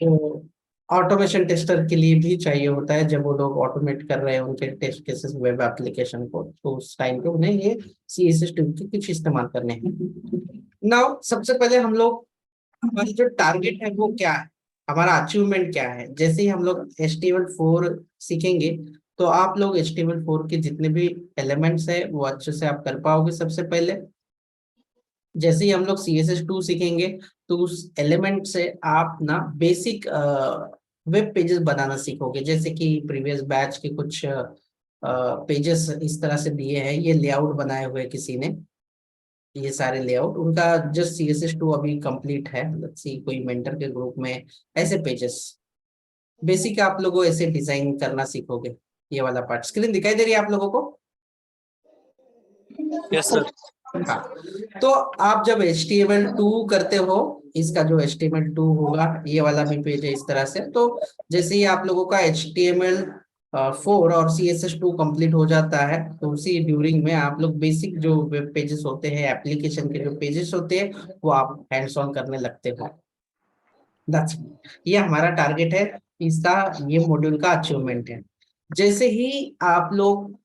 तो automation tester के लिए भी चाहिए होता है, जब वो लोग ऑटोमेट कर रहे हैं उनके टेस्ट केसेस वेब एप्लीकेशन को, तो उस टाइम पे उन्हें ये CSS2 के कुछ इस्तेमाल करने हैं। नाउ सबसे पहले हम लोग, हमारी जो टारगेट है वो क्या है, हमारा अचीवमेंट क्या है। जैसे ही हम लोग HTML4 सीखेंगे, तो आप लोग HTML4 के जितने भी एलिमेंट्स है वो अच्छे से आप कर पाओगे सबसे पहले। जैसे ही हम लोग CSS2 सीखेंगे, तो उस एलिमेंट से आप ना बेसिक वेब पेजेस बनाना सीखोगे। जैसे कि प्रीवियस बैच के कुछ पेजेस इस तरह से दिए हैं, ये लेआउट बनाए हुए किसी ने, ये सारे लेआउट उनका जस्ट CSS2 अभी कंप्लीट है। लेट्स सी कोई मेंटर के ग्रुप में ऐसे पेजेस बेसिक आप लोगों ऐसे डिजाइन करना सीखोगे। ये वाला पार्ट स्क्रीन दिखाई दे रही है आप लोगों को? Yes sir. हाँ। तो आप जब HTML2 करते हो, इसका जो HTML2 होगा, ये वाला भी पेज है इस तरह से। तो जैसे ही आप लोगों का HTML4 और CSS2 कंप्लीट हो जाता है, तो उसी ड्यूरिंग में आप लोग बेसिक जो वेब पेजेस होते हैं, एप्लीकेशन के जो पेजेस होते हैं, वो आप हैंड्स ऑन करने लगते हो। That's it। ये हमारा टारगेट है, इसका ये मॉड्यूल का अचीवमेंट है। जैसे ही आप लोग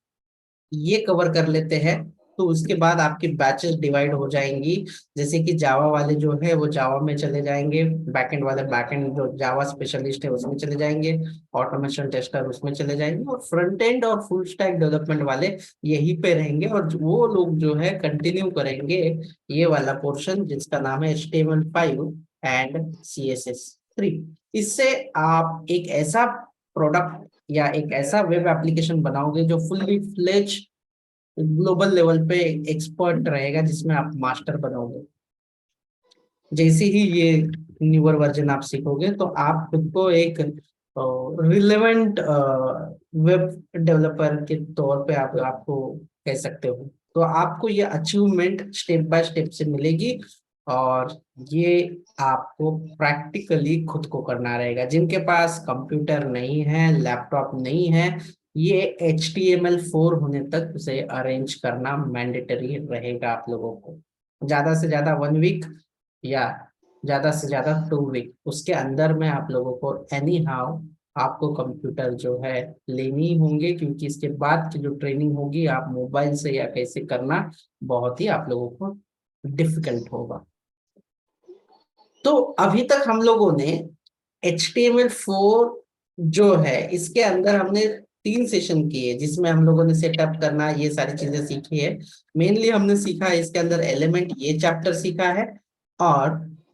ये कवर कर लेते हैं, तो उसके बाद आपकी बैचेस डिवाइड हो जाएंगी। जैसे कि जावा वाले जो है वो जावा में चले जाएंगे, बैकएंड वाले बैकएंड जो जावा स्पेशलिस्ट है उसमें चले जाएंगे, ऑटोमेशन टेस्टर उसमें चले जाएंगे, और फ्रंट एंड और फुल स्टैक डेवलपमेंट वाले यहीं पे रहेंगे। और वो लोग जो है कंटिन्यू करेंगे ये वाला पोर्शन जिसका नाम है HTML5 एंड CSS3। इससे आप एक ऐसा प्रोडक्ट या एक ऐसा वेब एप्लीकेशन बनाओगे जो फुल्ली फ्लेज ग्लोबल लेवल पे एक्सपर्ट रहेगा, जिसमें आप मास्टर बनोगे। जैसे ही ये न्यूअर वर्जन आप सीखोगे, तो आप खुद को एक रिलेवेंट वेब डेवलपर के तौर पे आप आपको कह सकते हो। तो आपको ये अचीवमेंट स्टेप बाय स्टेप से मिलेगी, और ये आपको प्रैक्टिकली खुद को करना रहेगा। जिनके पास कंप्यूटर नहीं है, लैपटॉप नहीं है, ये HTML4 होने तक उसे अरेंज करना मैंडेटरी रहेगा आप लोगों को। ज्यादा से ज्यादा 1 वीक या ज्यादा से ज्यादा 2 वीक, उसके अंदर में आप लोगों को एनी हाउ आपको कंप्यूटर जो है लेनी ही होंगे, क्योंकि इसके बाद की जो ट्रेनिंग होगी आप मोबाइल से या कैसे करना, बहुत ही आप लोगों को डिफिकल्ट होगा। तो अभी तक हम लोगों ने HTML4 जो है इसके अंदर हमने 3 सेशन किए, जिसमें हम लोगों ने सेटअप करना ये सारी चीजें सीखी है। मेनली हमने सीखा है इसके अंदर एलिमेंट, ये चैप्टर सीखा है। और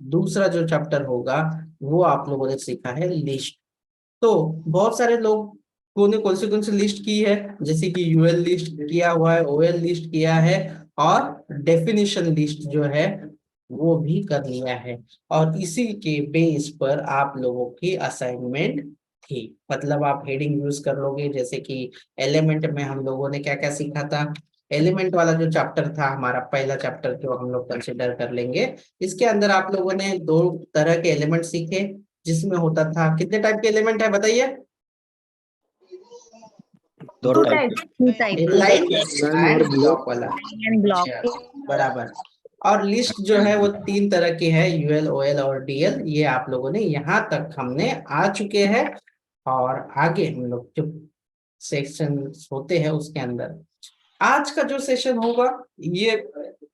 दूसरा जो चैप्टर होगा वो आप लोगों ने सीखा है लिस्ट। तो बहुत सारे लोगों ने कौन सी लिस्ट की है, जैसे कि UL लिस्ट किया हुआ है, OL लिस्ट किया है, और डेफिनेशन लिस्ट जो है वो भी कर लिया है। और इसी के बेस पर आप लोगों की असाइनमेंट थी। मतलब आप हेडिंग यूज कर लोगे, जैसे कि एलिमेंट में हम लोगों ने क्या क्या सीखा था। एलिमेंट वाला जो चैप्टर था हमारा पहला चैप्टर, जो हम लोग कंसिडर कर लेंगे, इसके अंदर आप लोगों ने 2 तरह के एलिमेंट सीखे, जिसमें होता था, कितने टाइप के एलिमेंट है बताइए? दो two type types two type एक लाइन लाइन और एंड ब्लॉक। ब्लॉक वाला। And block. अच्छा, बराबर। और लिस्ट जो है वो 3 तरह की है, UL, OL और DL। ये आप लोगों ने यहाँ तक हमने आ चुके हैं। और आगे हम लोग जो सेक्शन होते हैं उसके अंदर आज का जो सेशन होगा, ये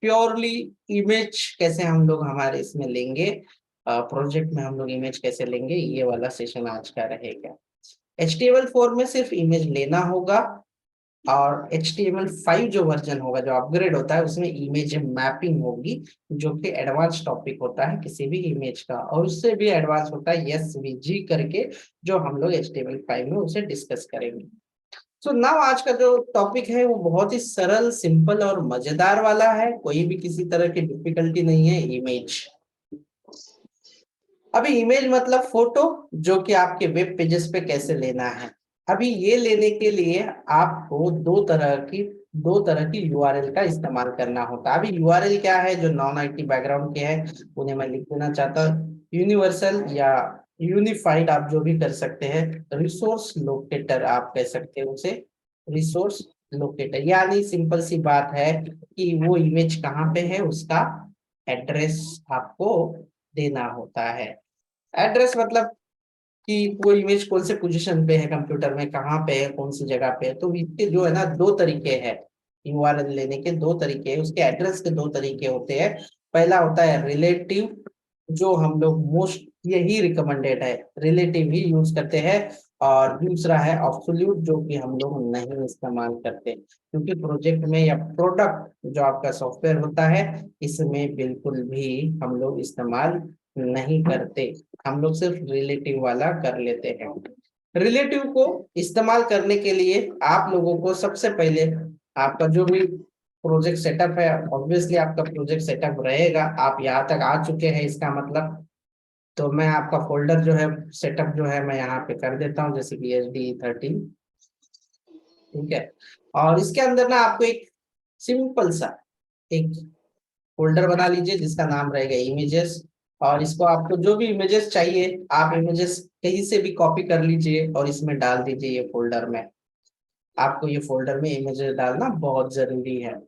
प्योरली इमेज कैसे हम लोग हमारे इसमें लेंगे, प्रोजेक्ट में हम लोग इमेज कैसे लेंगे, ये वाला सेशन आज का रहेगा। HTML4 में सिर्फ इमेज लेना होगा, और HTML5 जो वर्जन होगा, जो अपग्रेड होता है, उसमें इमेज मैपिंग होगी, जो कि एडवांस टॉपिक होता है किसी भी इमेज का। और उससे भी एडवांस होता है SVG करके, जो हम लोग HTML5 में उसे डिस्कस करेंगे। सो नाउ आज का जो टॉपिक है वो बहुत ही सरल, सिंपल और मजेदार वाला है। कोई भी किसी तरह की डिफिकल्टी नहीं है। इमेज, अभी इमेज मतलब फोटो, जो कि आपके वेब पेजेस पे कैसे लेना है। अभी ये लेने के लिए आपको दो तरह की URL का इस्तेमाल करना होता है। अभी URL क्या है, जो नॉन IT बैकग्राउंड के हैं उन्हें मैं लिख देना चाहता हूँ, यूनिवर्सल या यूनिफाइड आप जो भी कर सकते हैं। रिसोर्स लोकेटर आप कह सकते हो उसे, रिसोर्स लोकेटर। यानी सिंपल सी बात है कि वो इमेज कहाँ पे है, उसका एड्रेस आपको देना होता है। एड्रेस मतलब कि वो इमेज कौन से पोजीशन पे है कंप्यूटर में, कहाँ पे है, कौन सी जगह पे है। तो इसके जो है ना दो तरीके हैं, यूआरएल लेने के दो तरीके हैं, उसके एड्रेस के दो तरीके होते हैं। पहला होता है रिलेटिव, जो हम लोग मोस्ट यही रिकमेंडेड है, रिलेटिव ही यूज करते हैं। और दूसरा है ऑब्सोल्यूट, जो कि हम लोग नहीं इस्तेमाल करते, क्योंकि प्रोजेक्ट में या प्रोडक्ट जो आपका सॉफ्टवेयर होता है इसमें बिल्कुल भी हम लोग इस्तेमाल नहीं करते। हम लोग सिर्फ रिलेटिव वाला कर लेते हैं। रिलेटिव को इस्तेमाल करने के लिए आप लोगों को सबसे पहले आपका जो भी प्रोजेक्ट सेटअप है, ऑब्वियसली आपका प्रोजेक्ट सेटअप रहेगा, आप यहाँ तक आ चुके हैं इसका मतलब। तो मैं आपका फोल्डर जो है सेटअप जो है मैं यहाँ पे कर देता हूँ, जैसे कि SD13, ठीक है। और इसके अंदर ना आपको एक सिंपल सा एक फोल्डर बना लीजिए जिसका नाम रहेगा इमेजेस। और इसको आपको जो भी इमेजेस चाहिए आप इमेजेस कहीं से भी कॉपी कर लीजिए और इसमें डाल दीजिए ये फोल्डर में। आपको ये फोल्डर में इमेजेस डालना बहुत जरूरी है।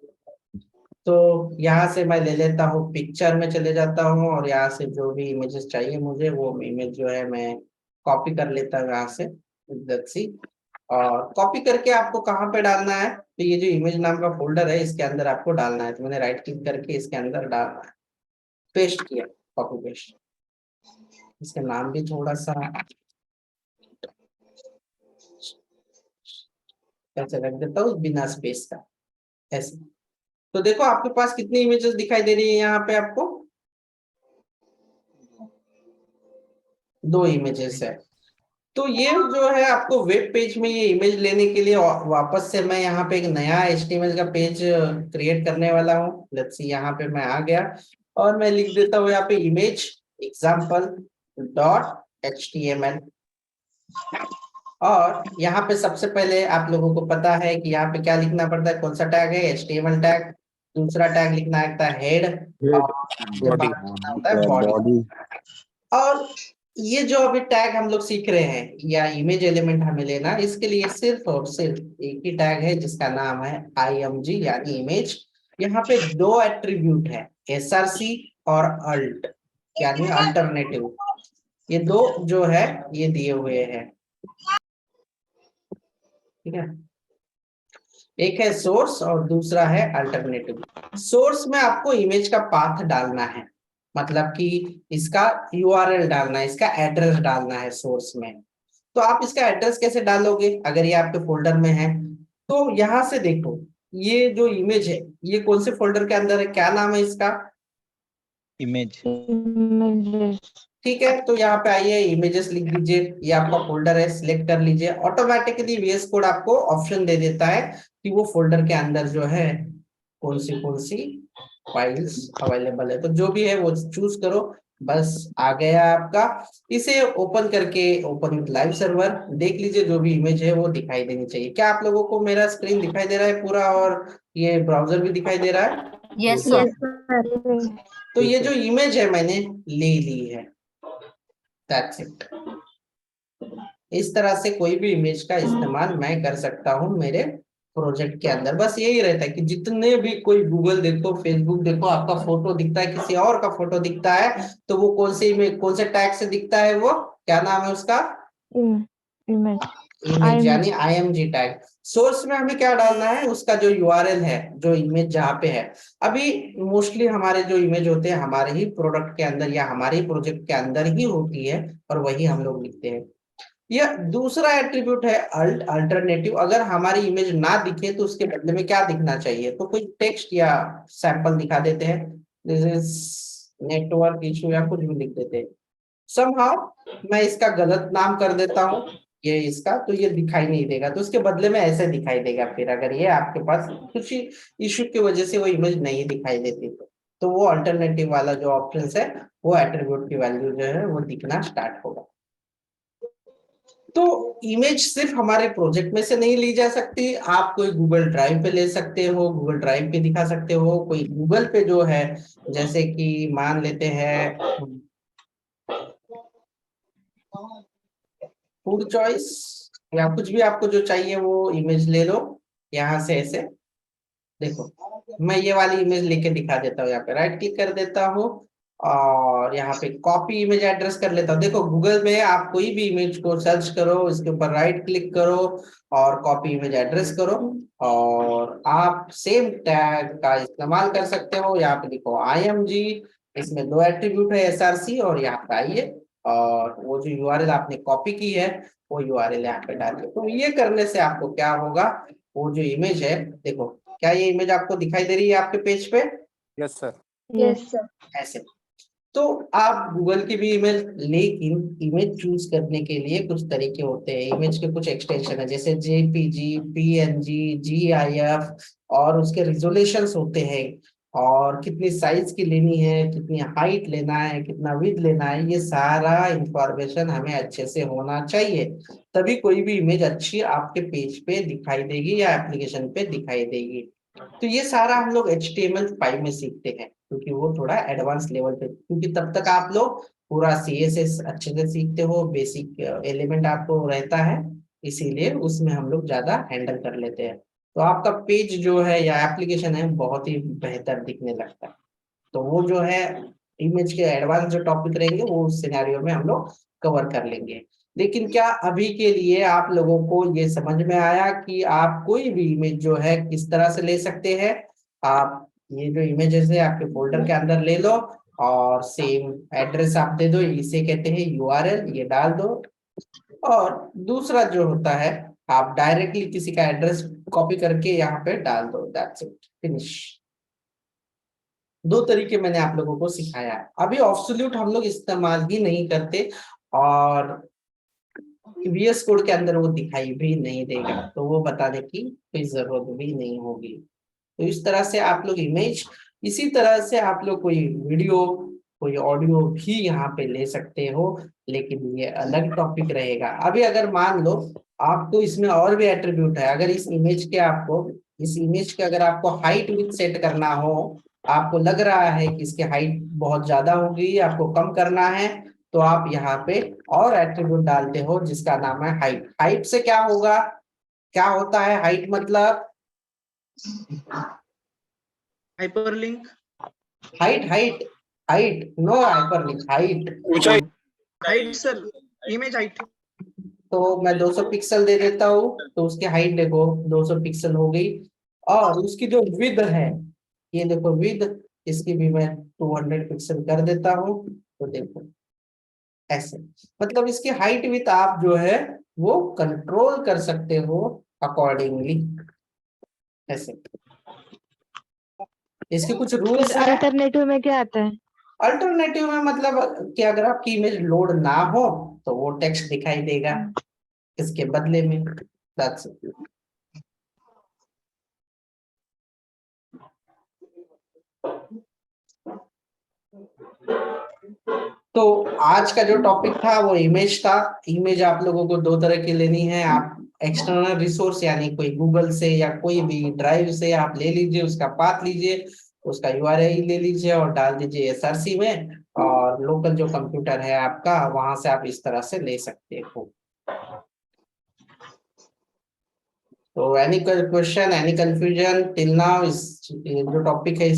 तो यहाँ से मैं ले लेता हूँ, पिक्चर में चले जाता हूँ और यहाँ से जो भी इमेजेस चाहिए मुझे वो इमेज जो है मैं कॉपी कर लेता हूँ यहाँ से, सी। और कॉपी करके आपको कहाँ पे डालना है, तो ये जो इमेज नाम का फोल्डर है इसके अंदर आपको डालना है। तो मैंने राइट क्लिक करके इसके अंदर डालना है, पेस्ट किया, कॉपी पेस्ट। इसका नाम भी थोड़ा सा ऐसे रख देता हूँ बिना स्पेस का, ऐसे। तो देखो आपके पास कितनी इमेजेस दिखाई दे रही है यहाँ पे आपको, दो इमेजेस है। तो ये जो है आपको वेब पेज में ये इमेज लेने के लिए वापस से मैं यहाँ पे एक नया HTML का पेज क्रिएट करने वाला हूँ। लेट्स सी, यहाँ पे मैं आ गया और मैं लिख देता हूँ यहाँ पे इमेज एग्जाम्पल डॉट HTML। और यहाँ पे सबसे पहले आप लोगों को पता है कि यहाँ पे क्या लिखना पड़ता है, कौन सा टैग है, HTML टैग। दूसरा टैग लिखना होता है हेड, हेड, और उसके बॉडी। बाद लिखना होता है बॉडी। बॉडी। और ये जो अभी टैग हम लोग सीख रहे हैं या इमेज एलिमेंट हमें लेना है, इसके लिए सिर्फ और सिर्फ एक ही टैग है जिसका नाम है IMG यानी इमेज। यहाँ पे दो एट्रीब्यूट है, SRC और अल्ट यानी अल्टरनेटिव। ये दो जो है ये दिए हुए हैं, ठीक है। एक है सोर्स और दूसरा है अल्टरनेटिव। सोर्स में आपको इमेज का पाथ डालना है, मतलब कि इसका URL डालना है, इसका एड्रेस डालना है सोर्स में। तो आप इसका एड्रेस कैसे डालोगे अगर ये आपके फोल्डर में है। तो यहां से देखो, ये जो इमेज है ये कौन से फोल्डर के अंदर है, क्या नाम है इसका, इमेज। ठीक है। तो यहाँ पे आइए इमेजेस लिख दीजिए, ये आपका फोल्डर है, सिलेक्ट कर लीजिए। ऑटोमेटिकली VS कोड आपको ऑप्शन दे देता है कि वो फोल्डर के अंदर जो है कौन सी फाइल्स अवेलेबल है। तो जो भी है वो चूज करो, बस आ गया आपका। इसे ओपन करके ओपन विथ लाइव सर्वर देख लीजिए, जो भी इमेज है वो दिखाई देनी चाहिए। क्या आप लोगों को मेरा स्क्रीन दिखाई दे रहा है पूरा, और ये ब्राउजर भी दिखाई दे रहा है? Yes Yes, sir. यस तो ये जो सर। इमेज है मैंने ले ली है, दैट्स इट। इस तरह से कोई भी इमेज का इस्तेमाल मैं कर सकता हूँ मेरे प्रोजेक्ट के अंदर। बस यही रहता है कि जितने भी कोई गूगल देखो, फेसबुक देखो, आपका फोटो दिखता है, किसी और का फोटो दिखता है, तो वो कौन से इमेज, कौन से टैग से दिखता है, वो क्या नाम है उसका, इमेज। इमेज यानी IMG टैग। सोर्स में हमें क्या डालना है, उसका जो URL है, जो इमेज जहाँ पे है। अभी मोस्टली हमारे जो इमेज होते हैं हमारे ही प्रोडक्ट के अंदर या हमारे ही प्रोजेक्ट के अंदर ही होती है, और वही हम लोग लिखते हैं। यह दूसरा एट्रीब्यूट है अल्टरनेटिव। अगर हमारी इमेज ना दिखे तो उसके बदले में क्या दिखना चाहिए, तो कोई टेक्स्ट या सैंपल दिखा देते हैं, दिस इज नेटवर्क इशू या कुछ भी लिख देते हैं। समहाउ मैं इसका गलत नाम कर देता हूँ ये इसका, तो ये दिखाई नहीं देगा। तो उसके बदले में ऐसे दिखाई देगा फिर, अगर ये आपके पास कुछ इशू की वजह से वो इमेज नहीं दिखाई देती तो वो अल्टरनेटिव वाला जो ऑप्शन है वो एट्रीब्यूट की वैल्यू जो है वो दिखना स्टार्ट होगा। तो इमेज सिर्फ हमारे प्रोजेक्ट में से नहीं ली जा सकती, आप कोई गूगल ड्राइव पे ले सकते हो, गूगल ड्राइव पे दिखा सकते हो, कोई गूगल पे जो है, जैसे कि मान लेते हैं फूड चॉइस या कुछ भी आपको जो चाहिए वो इमेज ले लो यहाँ से ऐसे। देखो मैं ये वाली इमेज लेके दिखा देता हूँ, यहाँ पे राइट क्लिक कर देता हूँ और यहाँ पे कॉपी इमेज एड्रेस कर लेता हूँ। देखो गूगल में आप कोई भी इमेज को सर्च करो, इसके ऊपर राइट क्लिक करो और कॉपी इमेज एड्रेस करो, और आप सेम टैग का इस्तेमाल कर सकते हो। यहाँ पे देखो IMG, इसमें 2 एट्रीब्यूट है, SRC, और यहाँ पे आइए और वो जो URL आपने कॉपी की है वो URL यहाँ पे डालिए। तो ये करने से आपको क्या होगा, वो जो इमेज है, देखो क्या ये इमेज आपको दिखाई दे रही है आपके पेज पे? Yes sir. Yes. ऐसे तो आप गूगल की भी इमेज, लेकिन इमेज चूज करने के लिए कुछ तरीके होते हैं। इमेज के कुछ एक्सटेंशन है, जैसे JPG, PNG, GIF, और उसके रिजोल्यूशंस होते हैं, और कितनी साइज की लेनी है, कितनी हाइट लेना है, कितना विड्थ लेना है, ये सारा इंफॉर्मेशन हमें अच्छे से होना चाहिए, तभी कोई भी इमेज अच्छी आपके पेज पे दिखाई देगी या एप्लीकेशन पे दिखाई देगी। तो ये सारा हम लोग HTML5 में सीखते हैं, क्योंकि वो थोड़ा एडवांस लेवल पे, क्योंकि तब तक आप लोग पूरा CSS अच्छे से सीखते हो, बेसिक एलिमेंट आपको रहता है, इसीलिए उसमें हम लोग ज्यादा हैंडल कर लेते हैं। तो आपका पेज जो है या एप्लीकेशन है बहुत ही बेहतर दिखने लगता है। तो वो जो है इमेज के एडवांस जो टॉपिक रहेंगे वो उस सिनेरियो में हम लोग कवर कर लेंगे। लेकिन क्या अभी के लिए आप लोगों को ये समझ में आया कि आप कोई भी इमेज जो है किस तरह से ले सकते हैं? आप ये जो इमेजेस है आपके फोल्डर के अंदर ले लो, और सेम एड्रेस आप दे दो, इसे कहते हैं URL, ये डाल दो। और दूसरा जो होता है, आप डायरेक्टली किसी का एड्रेस कॉपी करके यहाँ पे डाल दो, दैट्स इट, फिनिश। 2 तरीके मैंने आप लोगों को सिखाया है। अभी ऑब्सोल्यूट हम लोग इस्तेमाल ही नहीं करते, और VS कोड के अंदर वो दिखाई भी नहीं देगा, तो वो बताने की कोई जरूरत भी नहीं होगी। तो इस तरह से आप लोग इमेज, इसी तरह से आप लोग कोई वीडियो, कोई ऑडियो भी यहाँ पे ले सकते हो, लेकिन ये अलग टॉपिक रहेगा। अभी अगर मान लो आपको इसमें और भी एट्रीब्यूट है, अगर इस इमेज के आपको, इस इमेज के अगर आपको हाइट विथ सेट करना हो, आपको लग रहा है कि इसकी हाइट बहुत ज्यादा होगी, आपको कम करना है, तो आप यहाँ पे और एट्रीब्यूट डालते हो जिसका नाम है हाइट। हाइट से क्या होगा, क्या होता है हाइट मतलब? Hyperlink. Height height height, no hyperlink, height. ऊंचाई। Height sir, image height. तो मैं 200 पिक्सल दे देता हूँ, तो उसकी हाइट देखो 200 पिक्सल हो गई। और उसकी जो विड्थ है, ये देखो विड्थ, इसकी भी मैं 200 पिक्सल कर देता हूँ। तो देखो ऐसे, मतलब इसकी हाइट विड्थ आप जो है वो कंट्रोल कर सकते हो अकॉर्डिंगली, ऐसे। इसके कुछ रूल्स हैं। अल्टरनेटिव में क्या आता है? अल्टरनेटिव में मतलब कि अगर आपकी इमेज लोड ना हो तो वो टेक्स्ट दिखाई देगा इसके बदले में, that's it। तो आज का जो टॉपिक था वो इमेज था। इमेज आप लोगों को 2 तरह की लेनी है। आप एक्सटर्नल रिसोर्स यानी कोई गूगल से या कोई भी ड्राइव से आप ले लीजिए, उसका पाथ लीजिए, उसका URL ले लीजिए और डाल दीजिए SRC में, और लोकल जो कंप्यूटर है आपका वहां से आप इस तरह से ले सकते हो। तो any question, any confusion till now? इस जो टॉपिक है